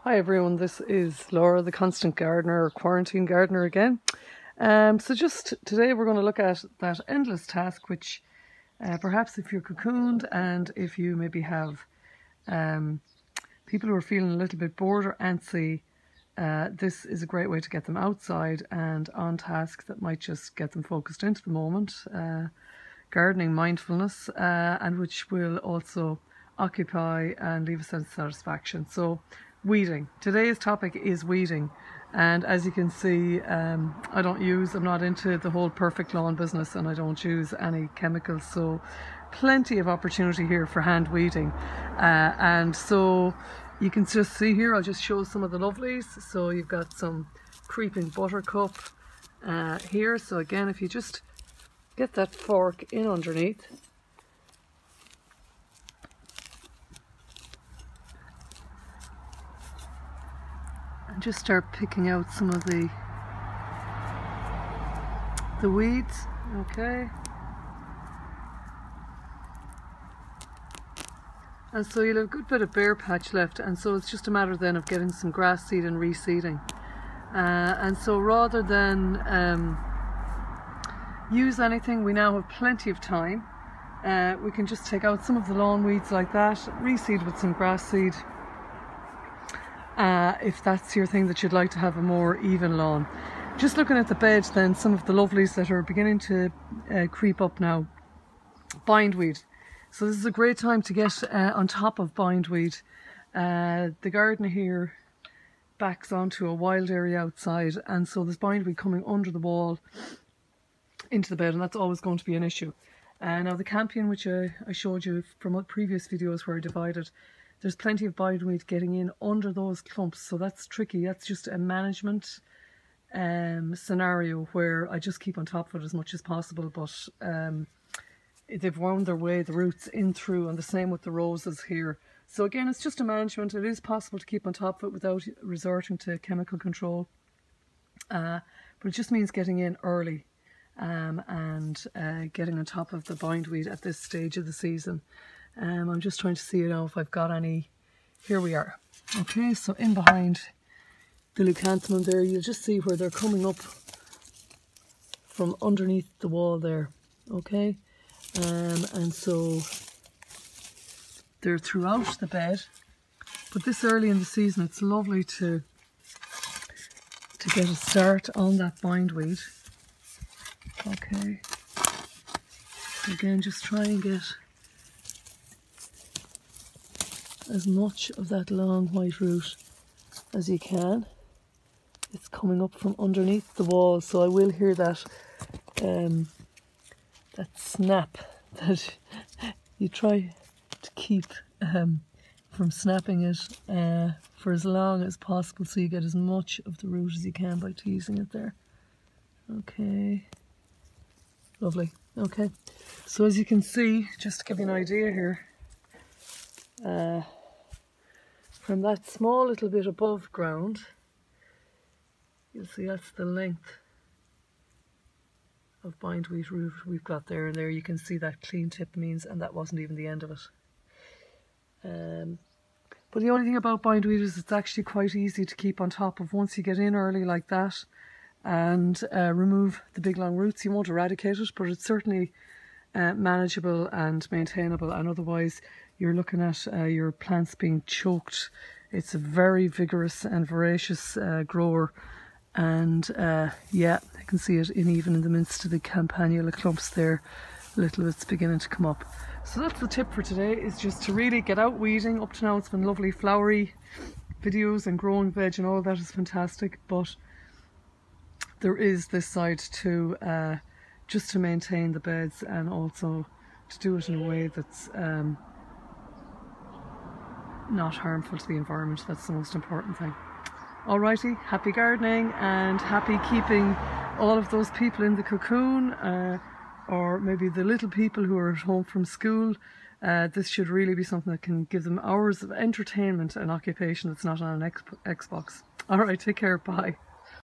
Hi everyone, this is Laura, the constant gardener or quarantine gardener again. So just today we're going to look at that endless task which perhaps if you're cocooned and if you maybe have people who are feeling a little bit bored or antsy, this is a great way to get them outside and on task that might just get them focused into the moment. Gardening mindfulness and which will also occupy and leave a sense of satisfaction. So weeding. Today's topic is weeding, and as you can see, I'm not into the whole perfect lawn business, and I don't use any chemicals, so plenty of opportunity here for hand weeding. And so you can just see here, I'll just show some of the lovelies. So you've got some creeping buttercup here. So again, if you just get that fork in underneath, and just start picking out some of the weeds. Okay, and so you'll have a good bit of bare patch left, and so it's just a matter then of getting some grass seed and reseeding. And so rather than use anything, we now have plenty of time. We can just take out some of the lawn weeds like that, reseed with some grass seed, if that's your thing, that you'd like to have a more even lawn. Just looking at the bed then, some of the lovelies that are beginning to creep up now. Bindweed. So this is a great time to get on top of bindweed. The garden here backs onto a wild area outside, and so there's bindweed coming under the wall into the bed, and that's always going to be an issue. Now the campion, which I showed you from previous videos where I divided, there's plenty of bindweed getting in under those clumps, so that's tricky. That's just a management scenario where I just keep on top of it as much as possible, but they've wound their way, the roots in through, and the same with the roses here. So again, it's just a management. It is possible to keep on top of it without resorting to chemical control, but it just means getting in early and getting on top of the bindweed at this stage of the season. I'm just trying to see now if I've got any. Here we are. Okay, so in behind the leucanthemum there, you'll just see where they're coming up from underneath the wall there. Okay, and so they're throughout the bed, but this early in the season it's lovely to get a start on that bindweed. Okay, again, just try and get as much of that long white root as you can. It's coming up from underneath the wall, so I will hear that that snap that you try to keep from snapping it for as long as possible, so you get as much of the root as you can by teasing it there. Okay, lovely. Okay, so as you can see, just to give you an idea here, from that small little bit above ground, you'll see that's the length of bindweed root we've got there, and there you can see that clean tip means, and that wasn't even the end of it. But the only thing about bindweed is it's actually quite easy to keep on top of. Once you get in early like that and remove the big long roots, you won't eradicate it, but it's certainly manageable and maintainable, and otherwise you're looking at your plants being choked. It's a very vigorous and voracious grower, and yeah, I can see it even in the midst of the campanula clumps there, little bit's beginning to come up. So that's the tip for today, is just to really get out weeding. Up to now it's been lovely flowery videos and growing veg and all that is fantastic, but there is this side to just to maintain the beds, and also to do it in a way that's not harmful to the environment. That's the most important thing. Alrighty, happy gardening and happy keeping all of those people in the cocoon, or maybe the little people who are at home from school. This should really be something that can give them hours of entertainment and occupation that's not on an Xbox. Alright, take care, bye.